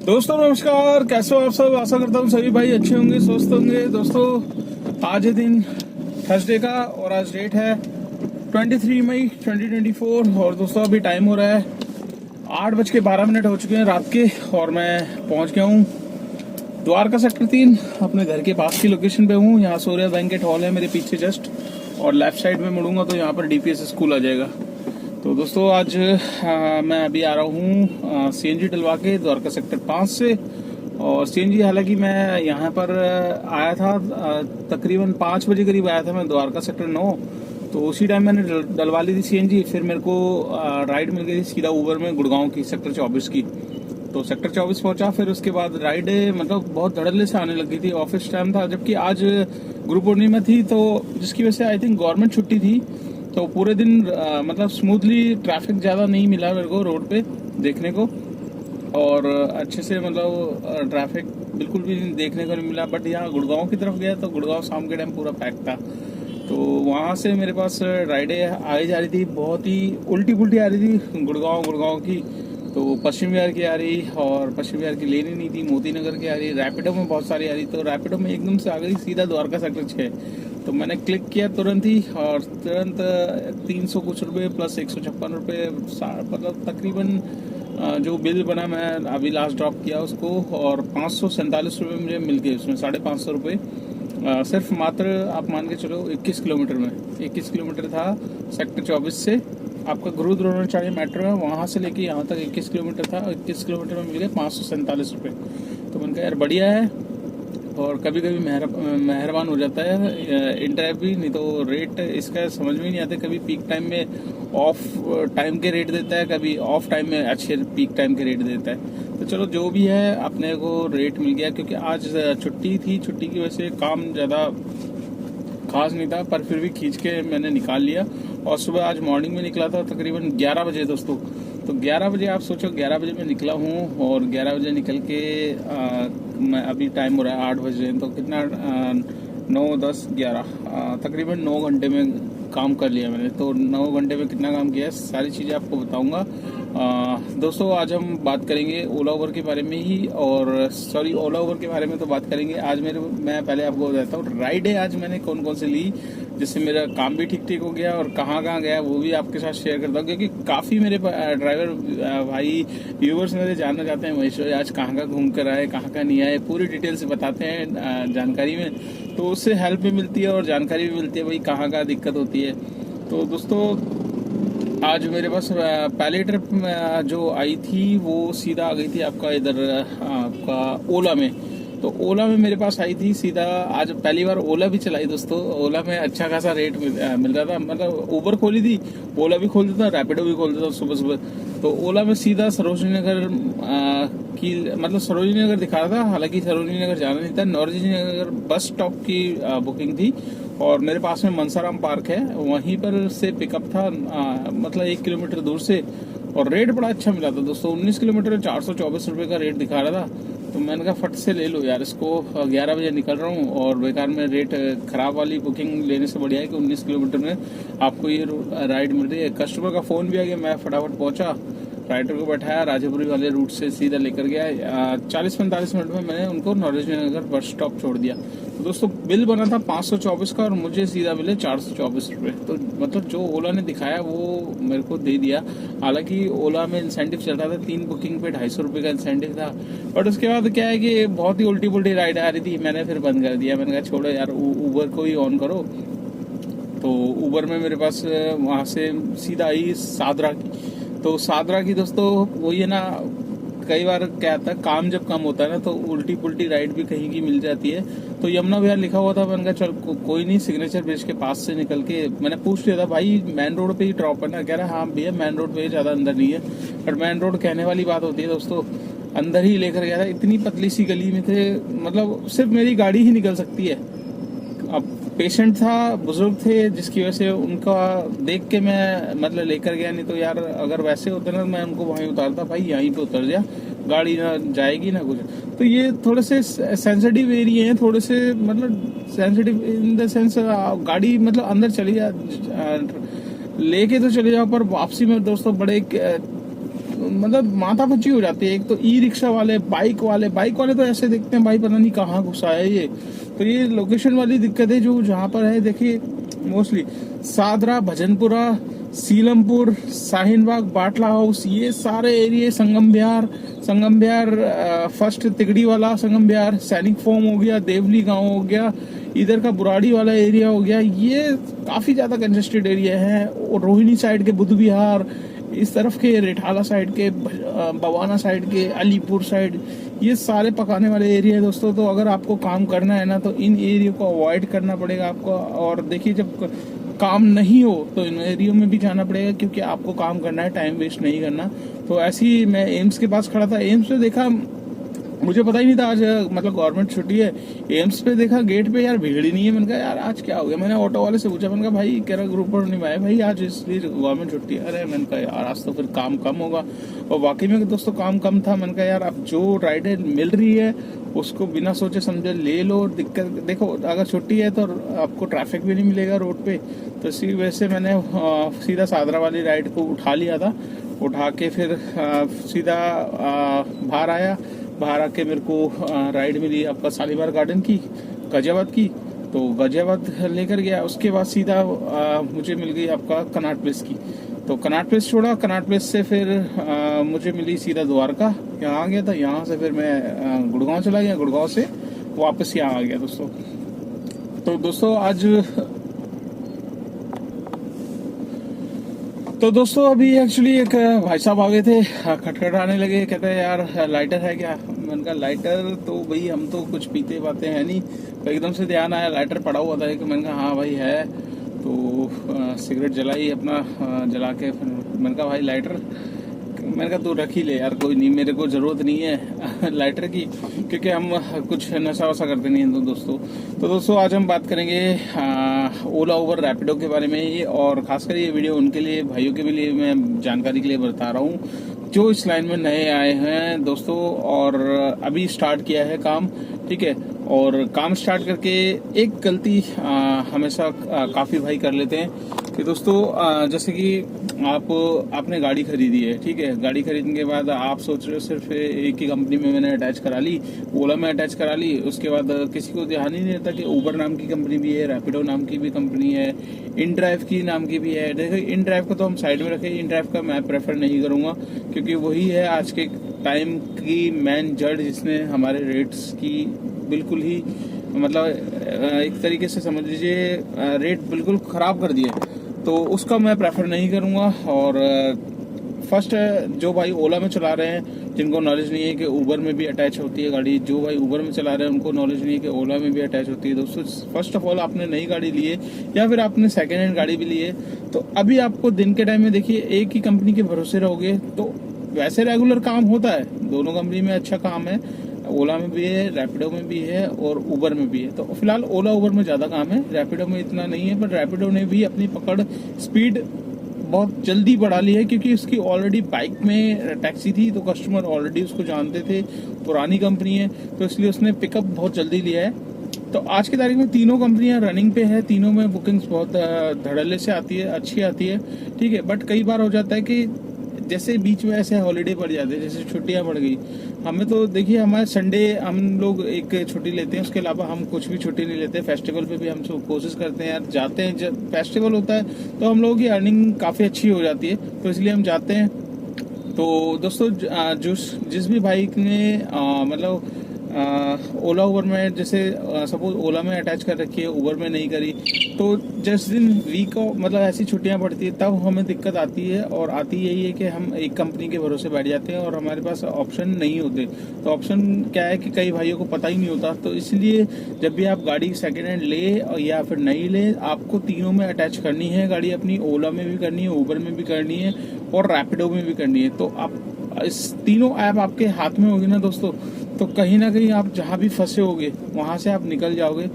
दोस्तों नमस्कार, कैसे हो आप सब। आशा करता हूँ सभी भाई अच्छे होंगे, स्वस्थ होंगे। दोस्तों आज है दिन थर्सडे का और आज डेट है 23 मई 2024 और दोस्तों अभी टाइम हो रहा है 8:12 हो चुके हैं रात के और मैं पहुंच गया हूँ द्वारका सेक्टर 3 अपने घर के पास की लोकेशन पे हूँ। यहाँ सूर्या बैंकेट हॉल है मेरे पीछे जस्ट, और लेफ्ट साइड में मुड़ूंगा तो यहाँ पर डीपीएस स्कूल आ जाएगा। तो दोस्तों आज मैं अभी आ रहा हूँ सीएनजी डलवा के द्वारका सेक्टर 5 से। और सीएनजी हालांकि मैं यहाँ पर आया था तकरीबन 5 बजे करीब आया था मैं द्वारका सेक्टर 9, तो उसी टाइम मैंने डलवा ली थी सीएनजी। फिर मेरे को राइड मिल गई थी सीधा ऊबर में गुड़गांव की सेक्टर 24 की, तो सेक्टर 24 पहुंचा। फिर उसके बाद राइड मतलब बहुत धड़ल्ले से आने लगी थी। ऑफिस टाइम था जबकि आज गुरु पूर्णिमा थी, तो जिसकी वजह से आई थिंक गवर्नमेंट छुट्टी थी, तो पूरे दिन मतलब स्मूथली ट्रैफिक ज़्यादा नहीं मिला मेरे को रोड पे देखने को, और अच्छे से मतलब ट्रैफिक बिल्कुल भी देखने को नहीं मिला। बट यहाँ गुड़गांव की तरफ गया तो गुड़गांव शाम के टाइम पूरा पैक था, तो वहाँ से मेरे पास राइडें आई जा रही थी, बहुत ही उल्टी पुल्टी आ रही थी गुड़गांव की। तो पश्चिम बिहार की आ रही और पश्चिम बिहार की लेनी नहीं थी, मोती नगर की आ रही, रैपिडो में बहुत सारी आ रही। तो रैपिडो में एकदम से आ गई सीधा द्वारका सेक्टर 6, तो मैंने क्लिक किया तुरंत ही और तुरंत 300 कुछ रुपये प्लस 156 रुपये मतलब तकरीबन जो बिल बना मैं अभी लास्ट ड्रॉप किया उसको, और 547 रुपये मुझे मिल गए उसमें 550 रुपये सिर्फ मात्र आप मान के चलो 21 किलोमीटर में। 21 किलोमीटर था सेक्टर 24 से आपका गुरु द्रोणाचार्य मेट्रो है, वहाँ से लेके यहाँ तक 21 किलोमीटर था। 21 किलोमीटर में मिल गए 547 रुपये। तो मैंने कहा यार बढ़िया है, और कभी कभी मेहरबान हो जाता है इंटरएप भी, नहीं तो रेट इसका समझ में नहीं आते। कभी पीक टाइम में ऑफ टाइम के रेट देता है, कभी ऑफ टाइम में अच्छे पीक टाइम के रेट देता है। तो चलो जो भी है अपने को रेट मिल गया, क्योंकि आज छुट्टी थी, छुट्टी की वजह से काम ज़्यादा खास नहीं था, पर फिर भी खींच के मैंने निकाल लिया। और सुबह आज मॉर्निंग में निकला था तकरीबन 11 बजे दोस्तों। तो 11 बजे आप सोचो 11 बजे मैं निकला हूँ, और 11 बजे निकल के मैं अभी टाइम हो रहा है 8 बजे, तो कितना 9, 10, 11 तकरीबन 9 घंटे में काम कर लिया मैंने। तो 9 घंटे में कितना काम किया सारी चीज़ें आपको बताऊँगा। दोस्तों आज हम बात करेंगे ओला उबर के बारे में ही, और सॉरी ओला उबर के बारे में तो बात करेंगे आज। मैं पहले आपको बताता हूँ राइड है आज मैंने कौन कौन से ली, जिससे मेरा काम भी ठीक हो गया, और कहाँ गया वो भी आपके साथ शेयर करता हूँ, क्योंकि काफ़ी मेरे ड्राइवर भाई व्यूवर्स मेरे जानना चाहते हैं महेश आज कहाँ घूम कर आए, कहाँ नहीं आए, पूरी डिटेल से बताते हैं जानकारी में, तो उससे हेल्प भी मिलती है और जानकारी भी मिलती है भाई कहाँ दिक्कत होती है। तो दोस्तों आज मेरे पास पहली ट्रिप जो आई थी वो सीधा आ गई थी आपका इधर आपका ओला में। तो ओला में मेरे पास आई थी सीधा, आज पहली बार ओला भी चलाई दोस्तों। ओला में अच्छा खासा रेट मिल रहा था, मतलब ऊबर खोली थी, ओला भी खोल देता, रैपिडो भी खोल देता सुबह सुबह। तो ओला में सीधा सरोजनी नगर की मतलब सरोजनी नगर दिखा रहा था, हालांकि सरोजनी नगर जाना नहीं था, नौरोजी नगर बस स्टॉप की बुकिंग थी। और मेरे पास में मनसाराम पार्क है, वहीं पर से पिकअप था मतलब 1 किलोमीटर दूर से, और रेट बड़ा अच्छा मिला था दोस्तों। 19 किलोमीटर 424 रुपये का रेट दिखा रहा था, तो मैंने कहा फट से ले लो यार इसको। 11 बजे निकल रहा हूँ और बेकार में रेट खराब वाली बुकिंग लेने से बढ़िया है कि 19 किलोमीटर में आपको ये राइड मिल रही है। कस्टमर का फ़ोन भी आ गया, मैं फटाफट पहुँचा, राइडर को बैठाया, राजापुरी वाले रूट से सीधा लेकर गया। 40-45 मिनट में मैंने उनको नौरोजी नगर बस स्टॉप छोड़ दिया। तो दोस्तों बिल बना था 524 का और मुझे सीधा मिले 424 रुपये। तो मतलब जो ओला ने दिखाया वो मेरे को दे दिया। हालांकि ओला में इंसेंटिव चल रहा था, 3 बुकिंग पे 250 रुपये का इंसेंटिव था, बट उसके बाद क्या है कि बहुत ही उल्टी पुल्टी राइड आ रही थी, मैंने फिर बंद कर दिया। मैंने कहा छोड़ो यार ऊबर को ही ऑन करो। तो ऊबर में मेरे पास वहाँ से सीधा आई सादरा की। तो सादरा की दोस्तों वही है ना, कई बार क्या आता है काम जब कम होता है ना तो उल्टी पुल्टी राइड भी कहीं की मिल जाती है। तो यमुना विहार लिखा हुआ था, मैंने कहा चल कोई नहीं, सिग्नेचर ब्रिज के पास से निकल के मैंने पूछ लिया था भाई मेन रोड पे ही ड्रॉप है ना, कह रहा हाँ भैया मेन रोड पे ज़्यादा अंदर नहीं है। बट मेन रोड कहने वाली बात होती है दोस्तों, अंदर ही लेकर गया था। इतनी पतली सी गली में थे, मतलब सिर्फ मेरी गाड़ी ही निकल सकती है। अब पेशेंट था, बुजुर्ग थे, जिसकी वजह से उनका देख के मैं मतलब लेकर गया, नहीं तो यार अगर वैसे होता ना मैं उनको वहीं उतारता, भाई यहीं पे उतर जा, गाड़ी ना जाएगी ना कुछ। तो ये थोड़े से सेंसिटिव एरिया हैं, थोड़े से मतलब सेंसिटिव इन द सेंस गाड़ी मतलब अंदर चली जा लेके तो चले जाओ, पर वापसी में दोस्तों बड़े मतलब माथा पच्ची हो जाती है। एक तो ई रिक्शा वाले, बाइक वाले तो ऐसे देखते हैं भाई पता नहीं कहाँ घुसा है ये। तो ये लोकेशन वाली दिक्कत है जो जहाँ पर है। देखिए मोस्टली सादरा, भजनपुरा, सीलमपुर, शाहीनबाग, बाटला हाउस, ये सारे एरिया, संगम विहार, फर्स्ट तिगड़ी वाला संगम विहार, सैनिक फॉर्म हो गया, देवली गांव हो गया, इधर का बुराड़ी वाला एरिया हो गया, ये काफी ज्यादा कंजेस्टेड एरिया है। और रोहिणी साइड के बुद्ध विहार, इस तरफ के रिठाला साइड के, बवाना साइड के, अलीपुर साइड, ये सारे पकाने वाले एरिया है दोस्तों। तो अगर आपको काम करना है ना तो इन एरिया को अवॉइड करना पड़ेगा आपको। और देखिए जब काम नहीं हो तो इन एरियो में भी जाना पड़ेगा, क्योंकि आपको काम करना है, टाइम वेस्ट नहीं करना। तो ऐसे ही मैं एम्स के पास खड़ा था, एम्स पे देखा, मुझे पता ही नहीं था आज मतलब गवर्नमेंट छुट्टी है। एम्स पे देखा गेट पे यार भीड़ ही नहीं है। मैंने कहा यार आज क्या हो गया। मैंने ऑटो वाले से पूछा, मैंने कहा भाई कह रहा ग्रुप पर नहीं आए भाई आज, इसलिए गवर्नमेंट छुट्टी है। अरे मैंने कहा यार आज तो फिर काम कम होगा। और वाकई में दोस्तों काम कम था। मैंने कहा यार अब जो राइडें मिल रही है उसको बिना सोचे समझे ले लो। दिक्कत देखो, अगर छुट्टी है तो आपको ट्रैफिक भी नहीं मिलेगा रोड पे। तो इसी वजह से मैंने सीधा सादरा वाली राइड को उठा लिया था। उठा के फिर सीधा बाहर आया। बाहर आके मेरे को राइड मिली आपका शालीमार गार्डन की, गाजियाबाद की। तो गाजियाबाद लेकर गया। उसके बाद सीधा मुझे मिल गई आपका कनॉट प्लेस की। तो कनॉट प्लेस छोड़ा, कनॉट प्लेस से फिर मुझे मिली सीधा द्वारका, यहाँ आ गया था। यहाँ से फिर मैं गुड़गांव चला गया, गुड़गांव से वापस यहाँ आ गया दोस्तों। तो दोस्तों अभी एक्चुअली एक भाई साहब आ गए थे, खटखटाने लगे, कहते हैं यार लाइटर है क्या। मैंने कहा लाइटर तो भाई हम तो कुछ पीते पाते हैं नहीं। तो एकदम से ध्यान आया लाइटर पड़ा हुआ था कि मैंने कहा हाँ भाई है। तो सिगरेट जलाई अपना, जला के फिर मैंने कहा भाई लाइटर, मैंने कहा तू रख ही ले यार, कोई नहीं, मेरे को जरूरत नहीं है लाइटर की, क्योंकि हम कुछ नशा वशा करते नहीं हैं। तो दोस्तों आज हम बात करेंगे ओला, उबर, रैपिडो के बारे में। और खासकर ये वीडियो उनके लिए, भाइयों के लिए मैं जानकारी के लिए बता रहा हूँ जो इस लाइन में नए आए हैं दोस्तों, और अभी स्टार्ट किया है काम, ठीक है। और काम स्टार्ट करके एक गलती हमेशा काफी भाई कर लेते हैं कि दोस्तों जैसे कि आपने गाड़ी खरीदी है, ठीक है। गाड़ी खरीदने के बाद आप सोच रहे हो सिर्फ एक ही कंपनी में मैंने अटैच करा ली, ओला में अटैच करा ली। उसके बाद किसी को ध्यान ही नहीं रहता कि उबर नाम की कंपनी भी है, रैपिडो नाम की भी कंपनी है, इन ड्राइव की नाम की भी है। देखो इन ड्राइव को तो हम साइड में रखें, इन ड्राइव का मैं प्रेफर नहीं करूंगा, क्योंकि वही है आज के टाइम की मेन जड़, जिसने हमारे रेट्स की बिल्कुल ही मतलब एक तरीके से समझ लीजिए रेट बिल्कुल खराब कर दिए। तो उसका मैं प्रेफर नहीं करूंगा। और फर्स्ट जो भाई ओला में चला रहे हैं, जिनको नॉलेज नहीं है कि उबर में भी अटैच होती है गाड़ी, जो भाई उबर में चला रहे हैं उनको नॉलेज नहीं है कि ओला में भी अटैच होती है। दोस्तों फर्स्ट ऑफ ऑल आपने नई गाड़ी ली है या फिर आपने सेकेंड हैंड गाड़ी भी ली है, तो अभी आपको दिन के टाइम में देखिए एक ही कंपनी के भरोसे रहोगे तो वैसे रेगुलर काम होता है, दोनों कंपनी में अच्छा काम है, ओला में भी है, रैपिडो में भी है और उबर में भी है। तो फिलहाल ओला उबर में ज़्यादा काम है, रैपिडो में इतना नहीं है। पर रैपिडो ने भी अपनी पकड़, स्पीड बहुत जल्दी बढ़ा ली है, क्योंकि उसकी ऑलरेडी बाइक में टैक्सी थी तो कस्टमर ऑलरेडी उसको जानते थे, पुरानी कंपनी है, तो इसलिए उसने पिकअप बहुत जल्दी लिया है। तो आज की तारीख में तीनों कंपनियां रनिंग पे है, तीनों में बुकिंग्स बहुत धड़ल्ले से आती है, अच्छी आती है, ठीक है। बट कई बार हो जाता है कि जैसे बीच में ऐसे हॉलीडे पड़ जाते हैं, जैसे छुट्टियां पड़ गई। हमें तो देखिए हमारे संडे हम लोग एक छुट्टी लेते हैं, उसके अलावा हम कुछ भी छुट्टी नहीं लेते। फेस्टिवल पे भी हम सब कोशिश करते हैं यार, जाते हैं, जब फेस्टिवल होता है तो हम लोगों की अर्निंग काफ़ी अच्छी हो जाती है, तो इसलिए हम जाते हैं। तो दोस्तों जिस भी बाइक ने मतलब ओला उबर में, जैसे सपोज ओला में अटैच कर रखी है, उबर में नहीं करी, तो जिस दिन वीक मतलब ऐसी छुट्टियां पड़ती है तब हमें दिक्कत आती है। और आती यही है कि हम एक कंपनी के भरोसे बैठ जाते हैं और हमारे पास ऑप्शन नहीं होते। तो ऑप्शन क्या है कि कई भाइयों को पता ही नहीं होता। तो इसलिए जब भी आप गाड़ी सेकेंड हैंड ले या फिर नहीं ले, आपको तीनों में अटैच करनी है गाड़ी अपनी, ओला में भी करनी है, उबर में भी करनी है और रैपिडो में भी करनी है। तो आप इस तीनों ऐप आपके हाथ में होगी ना दोस्तों, तो कहीं ना कहीं आप जहाँ भी फंसे होगे वहाँ से आप निकल जाओगे।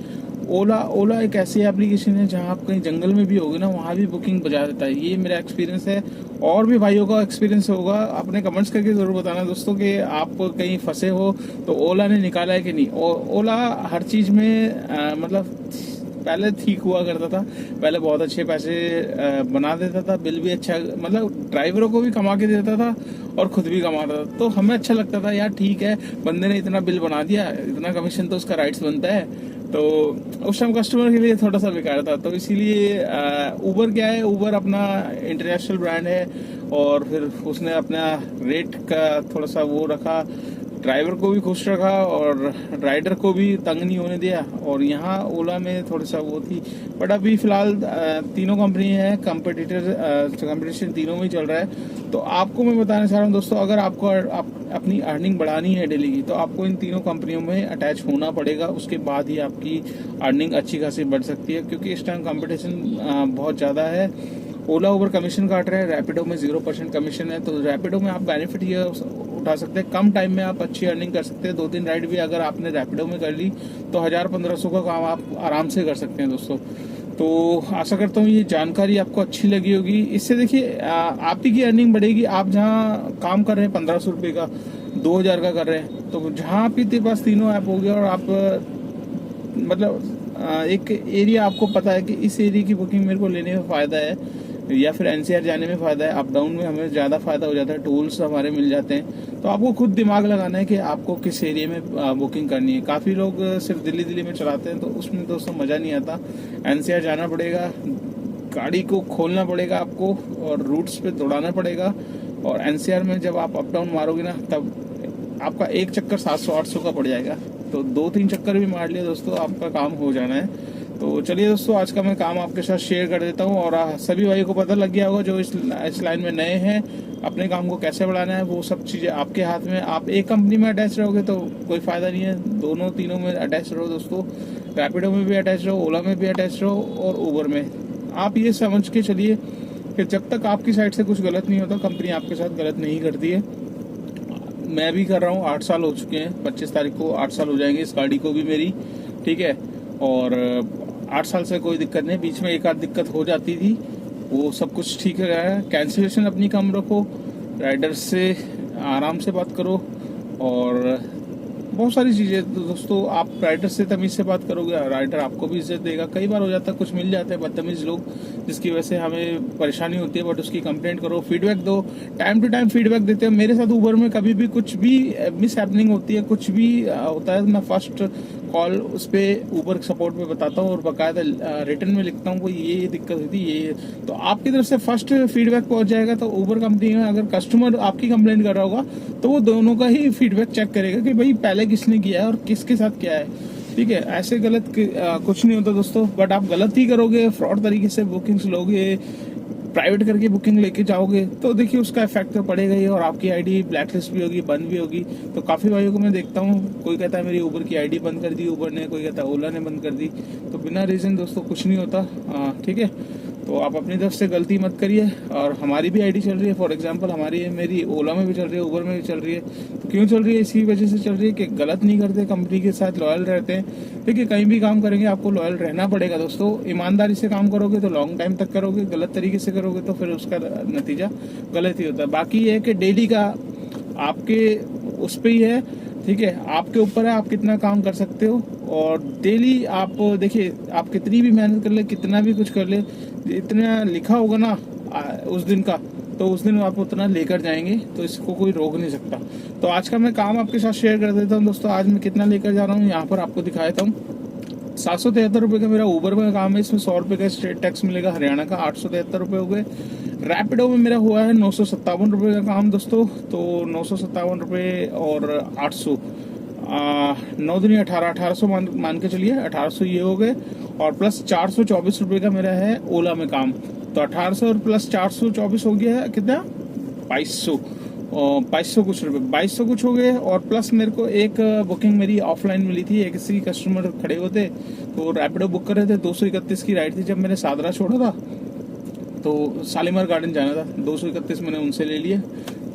ओला एक ऐसी एप्लीकेशन है जहाँ आप कहीं जंगल में भी होगे ना, वहाँ भी बुकिंग बजा देता है। ये मेरा एक्सपीरियंस है, और भी भाइयों का एक्सपीरियंस होगा। अपने कमेंट्स करके ज़रूर बताना दोस्तों कि आप कहीं फंसे हो तो ओला ने निकाला है कि नहीं। ओला हर चीज़ में मतलब पहले ठीक हुआ करता था, पहले बहुत अच्छे पैसे बना देता था, बिल भी अच्छा, मतलब ड्राइवरों को भी कमा के देता था और खुद भी कमाता था। तो हमें अच्छा लगता था यार ठीक है, बंदे ने इतना बिल बना दिया, इतना कमीशन तो उसका राइट्स बनता है। तो उस टाइम कस्टमर के लिए थोड़ा सा बेकार था। तो इसीलिए उबर क्या है, उबर अपना इंटरनेशनल ब्रांड है और फिर उसने अपना रेट का थोड़ा सा वो रखा, ड्राइवर को भी खुश रखा और राइडर को भी तंग नहीं होने दिया। और यहाँ ओला में थोड़ा सा वो थी, बट अभी फिलहाल तीनों कंपनी है, कंपटीशन तीनों में ही चल रहा है। तो आपको मैं बताना चाह रहा हूँ दोस्तों, अगर आपको अपनी अर्निंग बढ़ानी है डेली की, तो आपको इन तीनों कंपनियों में अटैच होना पड़ेगा, उसके बाद ही आपकी अर्निंग अच्छी खासी बढ़ सकती है। क्योंकि इस टाइम कंपटीशन बहुत ज़्यादा है। ओला उबर कमीशन काट रहे हैं, रैपिडो में 0% कमीशन है। तो रैपिडो में आप बेनिफिट ये उठा सकते हैं, कम टाइम में आप अच्छी अर्निंग कर सकते हैं। 2-3 राइड भी अगर आपने रैपिडो में कर ली तो 1000-1500 का काम आप आराम से कर सकते हैं दोस्तों। तो आशा करता हूँ ये जानकारी आपको अच्छी लगी होगी। इससे देखिए आप ही की अर्निंग बढ़ेगी। आप जहाँ काम कर रहे हैं 1500 रुपये का, 2000 का कर रहे हैं, तो जहाँ आपके पास तीनों ऐप हो गया और आप मतलब एक एरिया आपको पता है कि इस एरिया की बुकिंग मेरे को लेने में फ़ायदा है या फिर एनसीआर जाने में फ़ायदा है, अप डाउन में हमें ज़्यादा फ़ायदा हो जाता है, टूल्स हमारे मिल जाते हैं। तो आपको खुद दिमाग लगाना है कि आपको किस एरिया में बुकिंग करनी है। काफ़ी लोग सिर्फ दिल्ली में चलाते हैं, तो उसमें दोस्तों मज़ा नहीं आता। एनसीआर जाना पड़ेगा, गाड़ी को खोलना पड़ेगा आपको और रूट्स पे दौड़ाना पड़ेगा। और एनसीआर में जब आप अप डाउन मारोगे ना, तब आपका एक चक्कर 700-800 का पड़ जाएगा। तो 2-3 चक्कर भी मार लिया दोस्तों, आपका काम हो जाना है। तो चलिए दोस्तों, आज का मैं काम आपके साथ शेयर कर देता हूँ। और सभी भाइयों को पता लग गया होगा जो इस लाइन में नए हैं, अपने काम को कैसे बढ़ाना है, वो सब चीज़ें आपके हाथ में। आप एक कंपनी में अटैच रहोगे तो कोई फ़ायदा नहीं है, दोनों तीनों में अटैच रहो दोस्तों। रैपिडो में भी अटैच रहो, ओला में भी अटैच रहो और उबर में। आप ये समझ के चलिए कि जब तक आपकी साइड से कुछ गलत नहीं होता, कंपनी आपके साथ गलत नहीं करती है। मैं भी कर रहा हूँ, 8 साल हो चुके हैं, 25 तारीख को 8 साल हो जाएंगे इस गाड़ी को भी मेरी, ठीक है। और 8 साल से कोई दिक्कत नहीं, बीच में एक आध दिक्कत हो जाती थी, वो सब कुछ ठीक है। कैंसिलेशन अपनी कम रखो, राइडर से आराम से बात करो और बहुत सारी चीज़ें। तो दोस्तों आप राइडर से तमीज़ से बात करोगे, राइडर आपको भी इज्जत देगा। कई बार हो जाता है, कुछ मिल जाते हैं बदतमीज़ लोग जिसकी वजह से हमें परेशानी होती है, बट उसकी कंप्लेंट करो, फीडबैक दो, टाइम टू टाइम फीडबैक देते हैं। मेरे साथ उबर में कभी भी कुछ भी मिस हैपनिंग होती है, कुछ भी होता है, मैं फर्स्ट कॉल उस पर उबर सपोर्ट पे बताता हूँ और बाकायदा रिटर्न में लिखता हूँ कोई ये दिक्कत हुई थी, ये। तो आपकी तरफ से फर्स्ट फीडबैक पहुंच जाएगा। तो उबर कंपनी में अगर कस्टमर आपकी कंप्लेंट कर रहा होगा तो वो दोनों का ही फीडबैक चेक करेगा कि भाई पहले किसने किया है और किसके साथ क्या है, ठीक है। ऐसे गलत कुछ नहीं होता दोस्तों, बट आप गलत ही करोगे, फ्रॉड तरीके से बुकिंग्स लोगे, प्राइवेट करके बुकिंग लेके जाओगे, तो देखिए उसका इफेक्ट तो पड़ेगा ही और आपकी आईडी ब्लैकलिस्ट भी होगी, बंद भी होगी। तो काफ़ी भाइयों को मैं देखता हूँ, कोई कहता है मेरी उबर की आईडी बंद कर दी उबर ने, कोई कहता है ओला ने बंद कर दी। तो बिना रीज़न दोस्तों कुछ नहीं होता, ठीक है। तो आप अपनी तरफ से गलती मत करिए। और हमारी भी आईडी चल रही है, फॉर एग्जांपल हमारी मेरी ओला में भी चल रही है, उबर में भी चल रही है। तो क्यों चल रही है? इसी वजह से चल रही है कि गलत नहीं करते, कंपनी के साथ लॉयल रहते हैं। ठीक है, कहीं भी काम करेंगे आपको लॉयल रहना पड़ेगा दोस्तों। ईमानदारी से काम करोगे तो लॉन्ग टाइम तक करोगे, गलत तरीके से करोगे तो फिर उसका नतीजा गलत ही होता है। बाकी ये है कि डेली का आपके उस पर ही है, ठीक है, आपके ऊपर है आप कितना काम कर सकते हो। और डेली आप देखिए, आप कितनी भी मेहनत कर ले, कितना भी कुछ कर ले, इतना लिखा होगा ना उस दिन का, तो उस दिन आप उतना लेकर जाएंगे, तो इसको कोई रोक नहीं सकता। तो आज का मैं काम आपके साथ शेयर कर देता हूँ दोस्तों। आज मैं कितना लेकर जा रहा हूँ यहाँ पर आपको दिखा देता हूँ। 773 रुपये का मेरा उबर में काम है, इसमें 100 रुपये का स्टेट टैक्स मिलेगा, हरियाणा का 873 रुपये हो गए। रैपिडो में मेरा हुआ है 957 रुपये का काम दोस्तों। तो 957 रुपये और 800, 9 दूनी 1800 मान के चलिए, 1800 ये हो गए। और प्लस 424 रुपये का मेरा है ओला में काम। तो 1800 और प्लस 424 हो गया है कितना, 2200 कुछ रुपये, 2200 कुछ हो गए। और प्लस मेरे को एक बुकिंग मेरी ऑफलाइन मिली थी, एक किसी कस्टमर खड़े हुए थे तो रैपिडो बुक कर रहे थे। 231 की राइड थी, जब मैंने सादरा छोड़ा था तो शालीमार गार्डन जाना था, 231 मैंने उनसे ले लिया,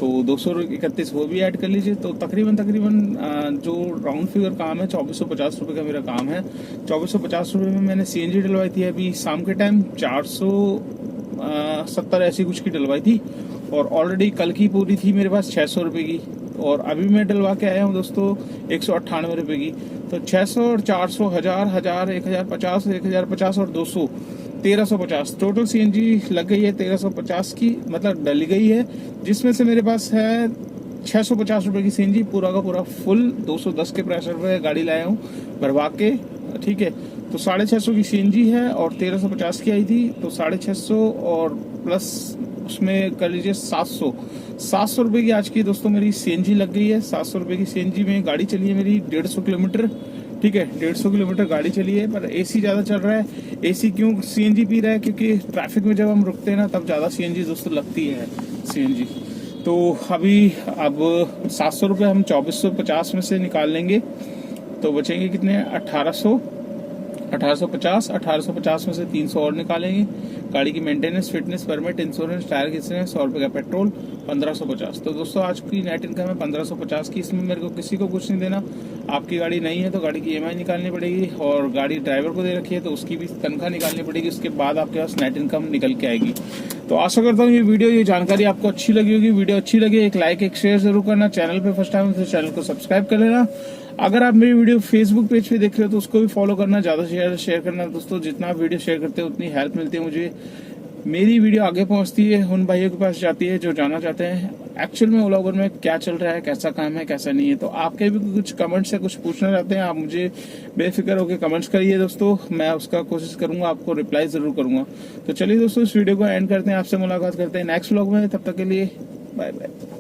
तो 231 वो भी ऐड कर लीजिए। तो तकरीबन जो राउंड फिगर काम है 2450 रुपये का मेरा काम है। 2450 रुपये में मैंने सीएनजी डलवाई थी अभी शाम के टाइम, 470 ऐसी कुछ की डलवाई थी। और ऑलरेडी कल की पूरी थी मेरे पास 600 रुपये की, और अभी मैं डलवा के आया हूँ दोस्तों 198 रुपये की। तो 600 और 400, 1000, 1050, 1050 और 200, 1350 टोटल सीएनजी लग गई है। 1350 की मतलब डल गई है, जिसमें से मेरे पास है 650 रुपये की सीएनजी, पूरा का पूरा फुल 210 के प्रेशर पे गाड़ी लाया हूँ भरवा के, ठीक है। तो 650 की सीएनजी है और 1350 की आई थी, तो 650 और प्लस उसमें कर लीजिए 700 रुपये की आज की दोस्तों मेरी सीएनजी लग गई है। 700 रुपये की सीएनजी में गाड़ी चली है मेरी 150 किलोमीटर, ठीक है। 150 किलोमीटर गाड़ी चली है, पर एसी ज़्यादा चल रहा है। एसी क्यों सीएनजी पी रहा है? क्योंकि ट्रैफिक में जब हम रुकते हैं ना, तब ज़्यादा सीएनजी दोस्तों लगती है सीएनजी। तो अभी अब 700 रुपये हम 2450 में से निकाल लेंगे, तो बचेंगे कितने? 1850 में से 300 और निकालेंगे। गाड़ी की maintenance, fitness, permit, insurance, tyre घिसने, 100 रुपये का पेट्रोल, 1550। तो दोस्तों आज की नेट इनकम है 1550 की। इसमें मेरे को किसी को कुछ नहीं देना। आपकी गाड़ी नहीं है तो गाड़ी की ईएमआई निकालनी पड़ेगी, और गाड़ी ड्राइवर को दे रखी है तो उसकी भी तनख्वाह निकालनी पड़ेगी। उसके बाद आपके पास नेट इनकम निकल के आएगी। तो आशा करता हूँ ये जानकारी आपको अच्छी लगी होगी। वीडियो अच्छी लगी एक लाइक, एक शेयर जरूर करना। चैनल पे फर्स्ट टाइम तो चैनल को सब्सक्राइब कर लेना। अगर आप मेरी वीडियो फेसबुक पेज पे देख रहे हो तो उसको भी फॉलो करना, ज्यादा से ज्यादा शेयर करना दोस्तों। जितना आप वीडियो शेयर करते हैं उतनी हेल्प मिलती है मुझे, मेरी वीडियो आगे पहुंचती है, उन भाइयों के पास जाती है जो जानना चाहते हैं एक्चुअल में ओला उबर में क्या चल रहा है, कैसा काम है, कैसा नहीं है। तो आपके भी कुछ कमेंट्स से कुछ पूछना चाहते हैं, आप मुझे बेफिक्र होकर कमेंट्स करिए दोस्तों, मैं उसका कोशिश करूंगा, आपको रिप्लाई जरूर करूंगा। तो चलिए दोस्तों इस वीडियो को एंड करते हैं, आपसे मुलाकात करते हैं नेक्स्ट व्लॉग में। तब तक के लिए बाय बाय।